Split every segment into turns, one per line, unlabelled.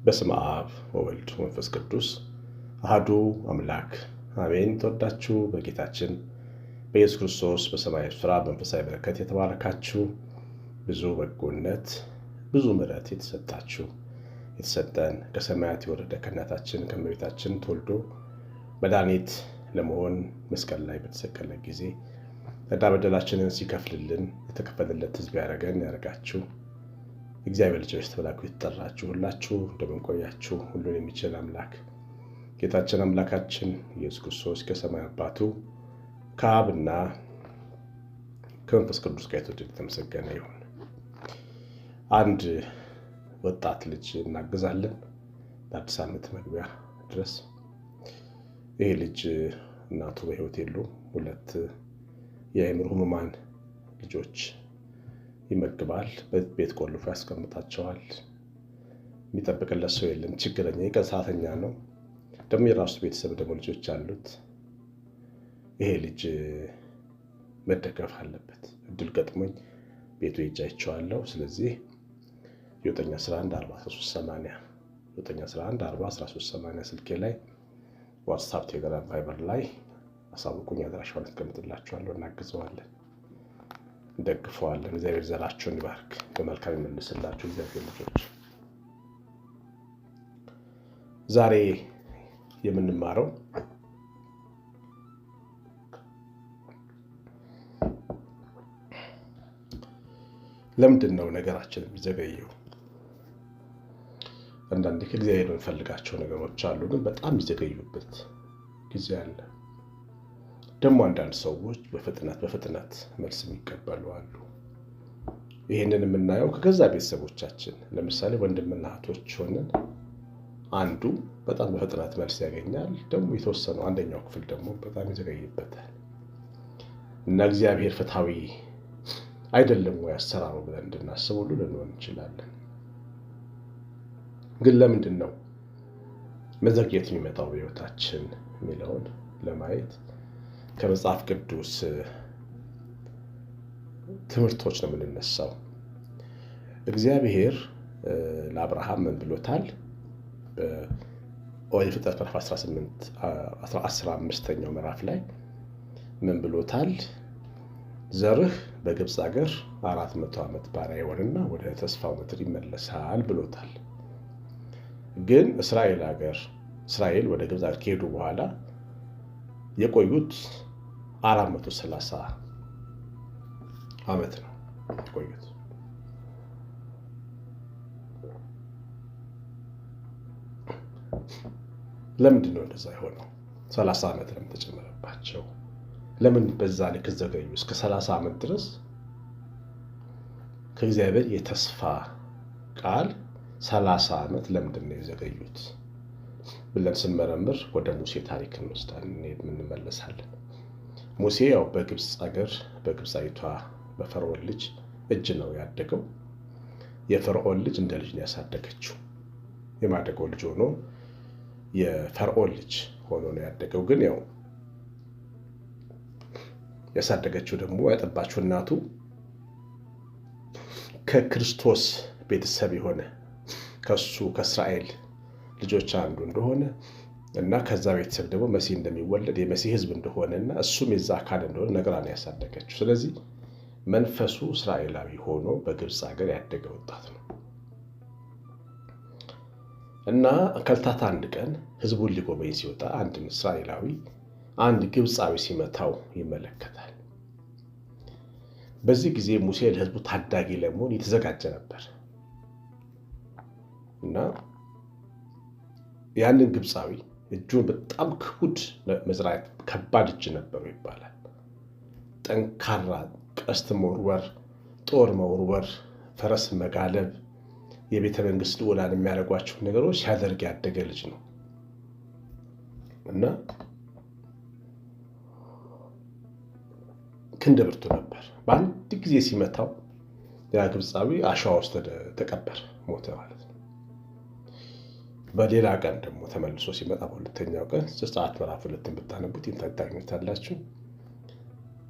በስመ አብ ወወልድ ወመንፈስ ቅዱስ አሐዱ አምላክ አሜን። ተወዳችሁ በጌታችን በኢየሱስ ክርስቶስ በሰማያዊ ስፍራ በመንፈሳዊ በረከት የተባረካችሁ ብዙ በጎነት ብዙ ምሕረት የተሰጠን ከሰማያት የወረደ ከእናታችን ከእመቤታችን ተወልዶ መድኃኒት ለመሆን መስቀል ላይ በተሰቀለ ጊዜ ዕዳ በደላችንን ሲከፍልልን የተከፈለለት ሕዝብ ያደረጋችሁ እግዚአብሔር ልጆች ተብላችሁ የተጠራችሁ ሁላችሁ እንደምን ቆያችሁ? ሁሉን የሚችል አምላክ ጌታችን አምላካችን ኢየሱስ ክርስቶስ ከሰማይ አባቱ ከአብና ከመንፈስ ቅዱስ ጋር የተመሰገነ ይሁን። አንድ ወጣት ልጅ እናግዛለን በአዲስ ዓመት መግቢያ ድረስ። ይህ ልጅ እናቱ በሕይወት የሉም። ሁለት የአእምሮ ሕሙማን ልጆች ይመግባል። ቤት ቆልፎ ያስቀምጣቸዋል። የሚጠብቅለት ሰው የለም። ችግረኛ የቀን ሰራተኛ ነው። ደግሞ የራሱ ቤተሰብ ደግሞ ልጆች አሉት። ይሄ ልጅ መደገፍ አለበት። እድል ገጥሞኝ ቤቱ ሄጄ አይቼዋለሁ። ስለዚህ 9114380 ስልኬ ላይ ዋትስአፕ፣ ቴሌግራም፣ ቫይበር ላይ አሳውቁኝ። አድራሻውን አስቀምጥላችኋለሁ። እናግዘዋለን፣ እንደግፈዋለን። እግዚአብሔር ዘራቸውን ይባርክ፣ በመልካም ይመልስላችሁ። እግዚአብሔር ልጆች ዛሬ የምንማረው ለምንድን ነው ነገራችን የሚዘገየው? አንዳንዴ ከእግዚአብሔር የምንፈልጋቸው ነገሮች አሉ፣ ግን በጣም የሚዘገዩበት ጊዜ አለ። ደግሞ አንዳንድ ሰዎች በፍጥነት መልስ የሚቀበሉ አሉ። ይህንን የምናየው ከገዛ ቤተሰቦቻችን። ለምሳሌ ወንድምና እህቶች ሆነን አንዱ በጣም በፍጥነት መልስ ያገኛል፣ ደግሞ የተወሰነው አንደኛው ክፍል ደግሞ በጣም ይዘገይበታል። እና እግዚአብሔር ፍትሐዊ አይደለም ወይ አሰራሩ ብለን እንድናስብ ሁሉ ልንሆን እንችላለን። ግን ለምንድን ነው መዘግየት የሚመጣው በሕይወታችን የሚለውን ለማየት ከመጽሐፍ ቅዱስ ትምህርቶች ነው የምንነሳው። እግዚአብሔር ለአብርሃም ምን ብሎታል? በኦሪት ዘፍጥረት ምዕራፍ 15ኛው ምዕራፍ ላይ ምን ብሎታል? ዘርህ በግብፅ ሀገር 400 ዓመት ባሪያ ይሆንና ወደ ተስፋው ምድር ይመለሳል ብሎታል። ግን እስራኤል ወደ ግብፅ ሀገር ከሄዱ በኋላ የቆዩት 430 ዓመት ነው የቆዩት። ለምንድን ነው እንደዛ የሆነው? 30 ዓመት ለምን ተጨመረባቸው? ለምን በዛ ልክ ዘገዩ? እስከ 30 ዓመት ድረስ ከእግዚአብሔር የተስፋ ቃል 30 ዓመት ለምንድን ነው የዘገዩት ብለን ስንመረምር ወደ ሙሴ ታሪክ እንመለሳለን። ሙሴ ያው በግብፅ ሀገር በግብፃዊቷ በፈርዖን ልጅ እጅ ነው ያደገው። የፈርዖን ልጅ እንደ ልጅ ነው ያሳደገችው። የማደገው ልጅ ሆኖ የፈርዖን ልጅ ሆኖ ነው ያደገው። ግን ያው ያሳደገችው ደግሞ ያጠባችው እናቱ ከክርስቶስ ቤተሰብ የሆነ ከእስራኤል ልጆች አንዱ እንደሆነ እና ከዛ ቤተሰብ ደግሞ መሲህ እንደሚወለድ የመሲህ ሕዝብ እንደሆነ እና እሱም የዛ አካል እንደሆነ ነግራ ነው ያሳደገችው። ስለዚህ መንፈሱ እስራኤላዊ ሆኖ በግብፅ ሀገር ያደገ ወጣት ነው እና ከዕለታት አንድ ቀን ሕዝቡን ሊጎበኝ ሲወጣ አንድ እስራኤላዊ አንድ ግብፃዊ ሲመታው ይመለከታል። በዚህ ጊዜ ሙሴ ለሕዝቡ ታዳጊ ለመሆን የተዘጋጀ ነበር እና ያንን ግብፃዊ እጁን በጣም ክቡድ መዝራት ከባድ እጅ ነበሩ ይባላል። ጠንካራ ቀስት መወርወር፣ ጦር መወርወር፣ ፈረስ መጋለብ፣ የቤተ መንግስት ልዑላን የሚያደርጓቸው ነገሮች ሲያደርግ ያደገ ልጅ ነው እና ክንደ ብርቱ ነበር። በአንድ ጊዜ ሲመታው ያ ግብፃዊ አሸዋ ውስጥ ተቀበረ፣ ሞተ ማለት ነው። በሌላ ቀን ደግሞ ተመልሶ ሲመጣ በሁለተኛው ቀን ዘጸአት ምዕራፍ 2 ብታነቡት ታገኙታላችሁ።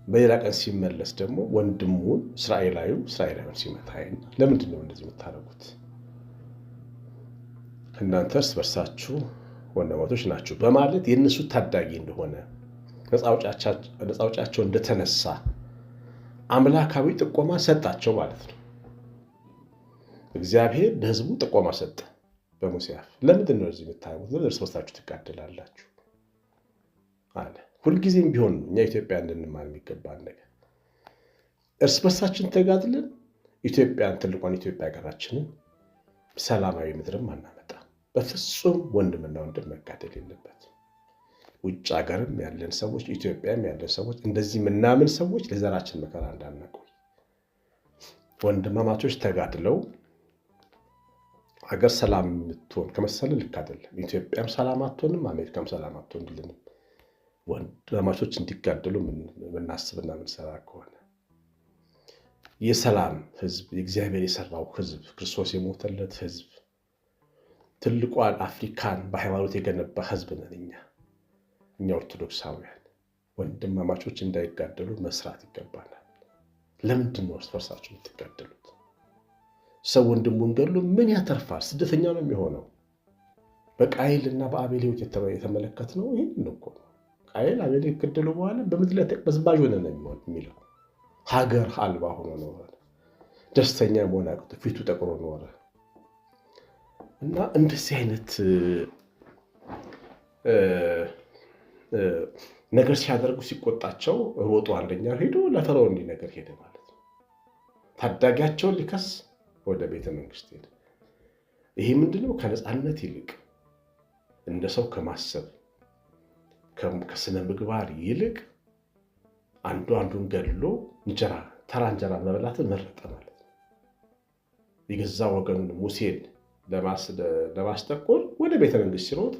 በሌላ ቀን ሲመለስ ደግሞ ወንድሙን እስራኤላዊውን ሲመታ፣ ለምንድን ነው እንደዚህ የምታደርጉት? እናንተ እርስ በርሳችሁ ወንድማማቾች ናችሁ በማለት የእነሱ ታዳጊ እንደሆነ ነፃ አውጪያቸው እንደተነሳ አምላካዊ ጥቆማ ሰጣቸው ማለት ነው። እግዚአብሔር ለሕዝቡ ጥቆማ ሰጠ በሙሴ አፍ። ለምንድን ነው እዚህ የምታዩት? ለምን እርስ በርሳችሁ ትጋደላላችሁ አለ። ሁልጊዜም ቢሆን እኛ ኢትዮጵያ እንድንማር የሚገባን ነገር እርስ በርሳችን ተጋድለን ኢትዮጵያን፣ ትልቋን ኢትዮጵያ ሀገራችንን ሰላማዊ ምድርም አናመጣ። በፍጹም ወንድምና ወንድም መጋደል የለበት። ውጭ ሀገርም ያለን ሰዎች፣ ኢትዮጵያም ያለን ሰዎች፣ እንደዚህ ምናምን ሰዎች ለዘራችን መከራ እንዳናቆይ ወንድማማቾች ተጋድለው ሀገር ሰላም የምትሆን ከመሰለ ልክ አይደለም። ኢትዮጵያም ሰላም አትሆንም፣ አሜሪካም ሰላም አትሆንልንም። ወንድማማቾች እንዲጋደሉ ምናስብና ምንሰራ ከሆነ የሰላም ህዝብ፣ የእግዚአብሔር የሰራው ህዝብ፣ ክርስቶስ የሞተለት ህዝብ፣ ትልቋን አፍሪካን በሃይማኖት የገነባ ህዝብ ነን እኛ ኦርቶዶክሳውያን። ወንድማማቾች እንዳይጋደሉ መስራት ይገባናል። ለምንድን ነው እርስ በርሳችሁ የምትጋደሉት? ሰው ወንድሙን ገድሎ ምን ያተርፋል? ስደተኛ ነው የሚሆነው። በቃየልና በአቤል ህይወት የተመለከትነው ይህን እኮ ነው። ቃየል አቤል ከገደሉ በኋላ በምድር ላይ ተቅበዝባዥ ሆነ ነው የሚለው። ሀገር አልባ ሆኖ ኖረ። ደስተኛ መሆን አቅቶ ፊቱ ጠቁሮ ኖረ። እና እንደዚህ አይነት ነገር ሲያደርጉ ሲቆጣቸው ሮጦ አንደኛው ሄዶ ለፈርዖን እንዲህ ነገር ሄደ ማለት ነው። ታዳጊያቸውን ሊከስ ወደ ቤተ መንግስት ሄደ። ይሄ ምንድነው? ከነፃነት ይልቅ እንደ ሰው ከማሰብ ከስነ ምግባር ይልቅ አንዱን ገድሎ ተራ እንጀራ መብላትን መረጠ ማለት ነው። የገዛ ወገኑን ሙሴን ለማስጠቆር ወደ ቤተ መንግስት ሲሮጥ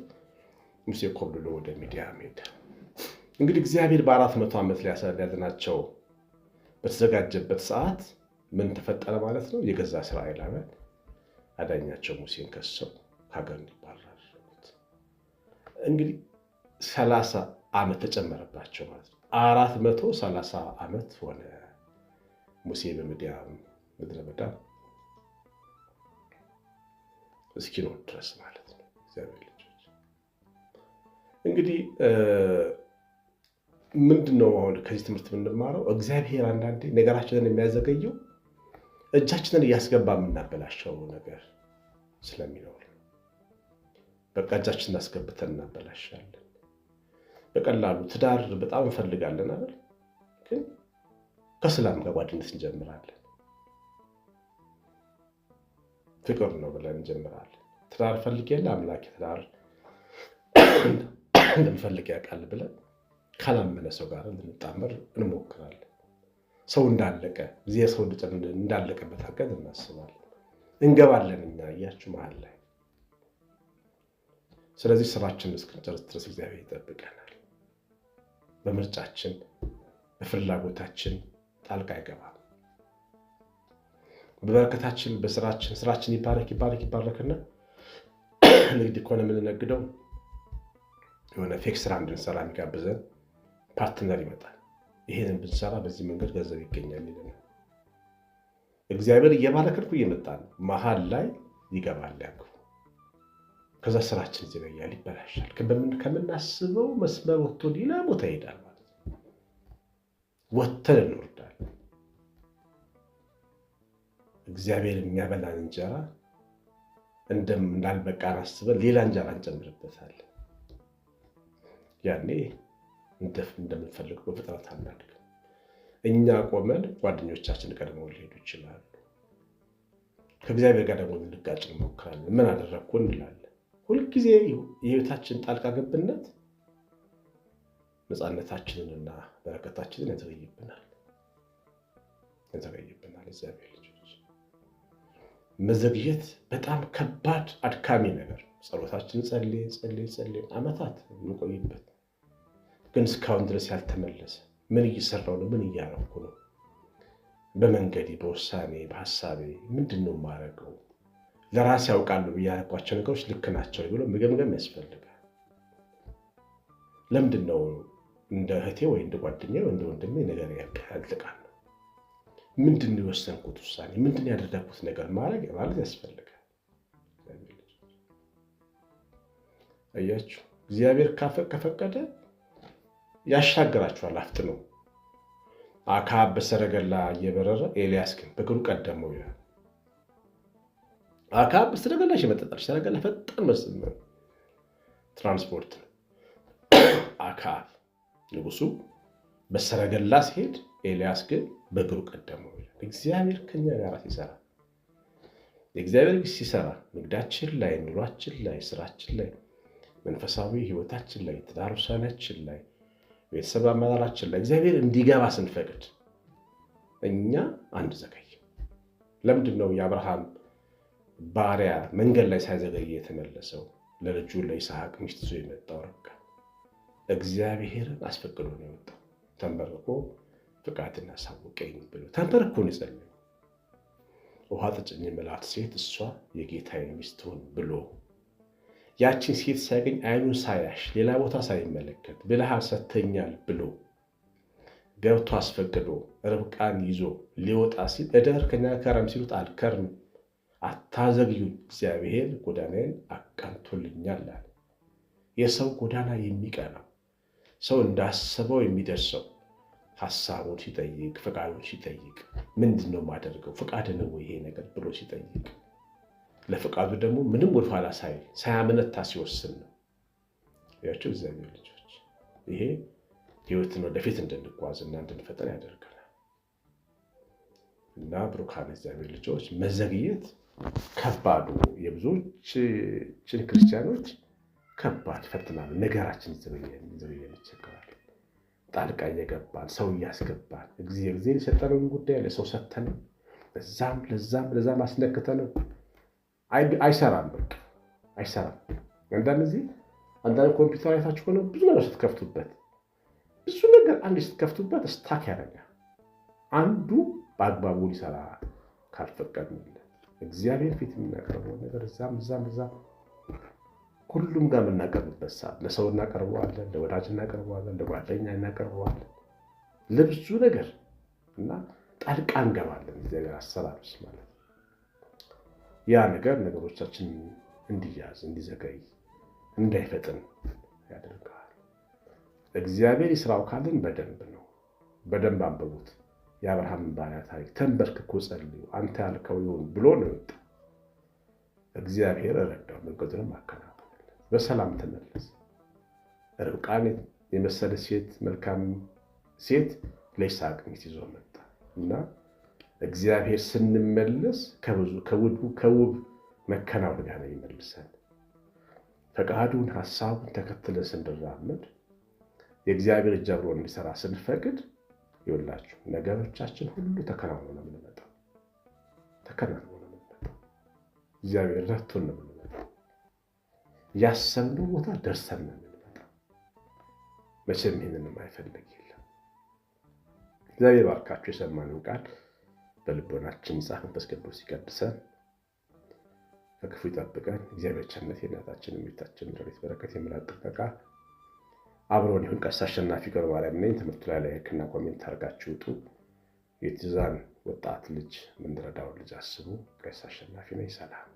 ሙሴ ኮብልሎ ወደ ሚዲያም ሄደ። እንግዲህ እግዚአብሔር በ400 ዓመት ሊያድናቸው በተዘጋጀበት ሰዓት ምን ተፈጠረ ማለት ነው? የገዛ እስራኤላውያን አዳኛቸው ሙሴን ከሰው ከሀገር እንዲባረር። እንግዲህ 30 ዓመት ተጨመረባቸው ማለት ነው። 430 ዓመት ሆነ ሙሴ በምድያም ምድረ በዳ እስኪኖር ድረስ ማለት ነው። እግዚአብሔር ልጆች እንግዲህ ምንድነው አሁን ከዚህ ትምህርት የምንማረው? እግዚአብሔር አንዳንዴ ነገራችንን የሚያዘገየው እጃችንን እያስገባ የምናበላሸው ነገር ስለሚኖር በቃ እጃችንን አስገብተን እናበላሻለን። በቀላሉ ትዳር በጣም እንፈልጋለን አይደል? ግን ከሰላም ጋር ጓደኝነት እንጀምራለን። ፍቅር ነው ብለን እንጀምራለን። ትዳር ፈልግ የለ አምላክ ትዳር እንደምፈልግ ያውቃል ብለን ካላመነ ሰው ጋር እንድንጣመር እንሞክራለን። ሰው እንዳለቀ ጊዜ ሰው እንዳለቀበት አገር እናስባለን፣ እንገባለን እኛ እያችሁ መሀል ላይ። ስለዚህ ስራችንን እስክንጨርስ ድረስ እግዚአብሔር ይጠብቀናል። በምርጫችን በፍላጎታችን ጣልቃ አይገባም። በበረከታችን ስራችን ይባረክና ንግድ ከሆነ የምንነግደው የሆነ ፌክ ስራ እንድንሰራ የሚጋብዘን ፓርትነር ይመጣል። ይሄንን ብንሰራ በዚህ መንገድ ገንዘብ ይገኛል ይለናል። እግዚአብሔር እየባረከን እየመጣ ነው። መሀል ላይ ይገባል ያክፉ። ከዛ ስራችን ይዘገያል፣ ይበላሻል። ከምናስበው መስመር ወጥቶ ሌላ ቦታ ይሄዳል ማለት ነው። ወጥተን እንወርዳለን። እግዚአብሔር የሚያበላን እንጀራ እንዳልበቃን አስበን ሌላ እንጀራ እንጨምርበታለን። ያኔ እንደምንፈልገው በፍጥነት አናድግም። እኛ ቆመን ጓደኞቻችን ቀድመው ሊሄዱ ይችላሉ። ከእግዚአብሔር ጋር ደግሞ ልንጋጭ እንሞክራለን። ምን አደረግኩ እንላለን። ሁልጊዜ የህይወታችን ጣልቃ ገብነት ነፃነታችንንና በረከታችንን ያዘገይብናል። እግዚአብሔር ልጆች መዘግየት በጣም ከባድ አድካሚ ነገር። ጸሎታችን ጸልይ ዓመታት የምንቆይበት ግን እስካሁን ድረስ ያልተመለሰ ምን እየሰራው ነው? ምን እያረኩ ነው? በመንገዴ፣ በውሳኔ፣ በሀሳቤ ምንድን ነው የማደርገው? ለራሴ ያውቃለሁ ብያረኳቸው ነገሮች ልክ ናቸው ብሎ መገምገም ያስፈልጋል። ለምንድን ነው እንደ እህቴ ወይ እንደ ጓደኛ ወይ እንደ ወንድሜ ነገር ያልተቃል? ምንድን ነው የወሰንኩት ውሳኔ? ምንድን ነው ያደረግኩት ነገር ማለት ያስፈልጋል። አያችሁ፣ እግዚአብሔር ከፈቀደ ያሻግራችኋል አፍጥኖ። አክዓብ በሰረገላ እየበረረ ኤልያስ ግን በእግሩ ቀደመው ይላል። አክዓብ በሰረገላ ይመጣል። ሰረገላ ፈጣን መስመር ትራንስፖርት ነው። አክዓብ ንጉሱ በሰረገላ ሲሄድ፣ ኤልያስ ግን በእግሩ ቀደመው ይላል። እግዚአብሔር ከኛ ጋር ሲሰራ፣ እግዚአብሔር ሲሰራ ንግዳችን ላይ፣ ኑሯችን ላይ፣ ስራችን ላይ፣ መንፈሳዊ ህይወታችን ላይ፣ ትዳር ውሳኔያችን ላይ፣ ቤተሰብ አመራራችን ላይ እግዚአብሔር እንዲገባ ስንፈቅድ እኛ አንዘገይ። ለምንድን ነው የአብርሃም ባሪያ መንገድ ላይ ሳይዘገይ የተመለሰው? ለልጁ ለይስሐቅ ሚስት ይዞ የመጣው ርብቃ እግዚአብሔርን አስፈቅዶ ነው የወጣው። ተንበርኮ ፍቃድን አሳውቀኝ ብሎ ተንበርኮ ነው የጸለየው። ውሃ ጠጭኝ የምላት ሴት እሷ የጌታዬ ሚስት ሁን ብሎ ያችን ሴት ሲያገኝ አይኑን ሳያሽ ሌላ ቦታ ሳይመለከት ብልሃት ሰጥተኛል ብሎ ገብቶ አስፈቅዶ ርብቃን ይዞ ሊወጣ ሲል እደር ከኛ ከረም ሲሉት አልከርም፣ አታዘግዩኝ፣ እግዚአብሔር ጎዳናዬን አቃንቶልኛል አለ። የሰው ጎዳና የሚቀናው ሰው እንዳሰበው የሚደርሰው ሀሳቡን ሲጠይቅ፣ ፈቃዱን ሲጠይቅ፣ ምንድን ነው የማደርገው ፈቃድ ነው ይሄ ነገር ብሎ ሲጠይቅ፣ ለፈቃዱ ደግሞ ምንም ወደኋላ ሳያመነታ ሲወስን ነው። ያቸው እግዚአብሔር ልጆች ይሄ ህይወትን ወደፊት እንድንጓዝ እና እንድንፈጠር ያደርገናል። እና ብሩካን እግዚአብሔር ልጆች መዘግየት ከባዱ የብዙዎችን ክርስቲያኖች ከባድ ፈተና ነው። ነገራችን ዘገየን ይቸገራል። ጣልቃ እየገባን ሰው እያስገባን እግዚአብሔር የሰጠነውን ጉዳይ ለሰው ሰተነው ለዛም አስነክተነው አይሰራም። በቃ አይሰራም። አንዳንድ ኮምፒውተር አይታችሁ ሆነ ብዙ ነገር ስትከፍቱበት አንድ ስትከፍቱበት ስታክ ያደርጋል። አንዱ በአግባቡ ሊሰራ ካልፈቀድንለት እግዚአብሔር ፊት የምናቀርበው ነገር እዛም ሁሉም ጋር የምናቀርብበት ሰዓት ለሰው እናቀርበዋለን፣ ለወዳጅ እናቀርበዋለን፣ ለጓደኛ እናቀርበዋለን፣ ለብዙ ነገር እና ጣልቃ እንገባለን። እግዚአብሔር አሰራር ውስጥ ማለት ነው። ያ ነገር ነገሮቻችን እንዲያዝ፣ እንዲዘገይ፣ እንዳይፈጥን ያደርጋል። እግዚአብሔር ይስራው ካልን በደንብ ነው። በደንብ አንብቡት። የአብርሃምን ባሪያ ታሪክ ተንበርክኮ ጸልዩ፣ አንተ ያልከው ይሁን ብሎ ነው የወጣ። እግዚአብሔር ረዳው፣ መንገዱንም አከናወነ። በሰላም ተመለሰ። ርብቃን የመሰለ ሴት፣ መልካም ሴት ለይስሐቅ ሚስት ይዞ መጣ እና እግዚአብሔር ስንመለስ ከውብ መከናወን ጋር ነው ይመልሰን። ፈቃዱን ሐሳቡን ተከትለን ስንራመድ የእግዚአብሔር እጅ አብሮ እንዲሰራ ስንፈቅድ ይኸውላችሁ ነገሮቻችን ሁሉ ተከናውኖ ነው የምንመጣው። እግዚአብሔር ረድቶን ነው የምንመጣው። ያሰብነው ቦታ ደርሰን ነው የምንመጣው። መቼም ይህንን የማይፈልግ የለም። እግዚአብሔር ባርካችሁ። የሰማነው ቃል በልቦናችን ይጻፍ፣ መንፈስ ቅዱስ ይቀድሰን፣ ከክፉ ይጠብቀን። እግዚአብሔር ቸርነት የእናታችን የቤታችን ረድኤት በረከት የምሕረት ጥበቃ አብሮን ይሁን። ቀሲስ አሸናፊ ገብረማርያም ነኝ። ትምህርቱ ላይ ላይክና ኮሜንት አድርጋችሁ ውጡ። የትዛን ወጣት ልጅ የምንረዳውን ልጅ አስቡ። ቀሲስ አሸናፊ ነኝ። ሰላም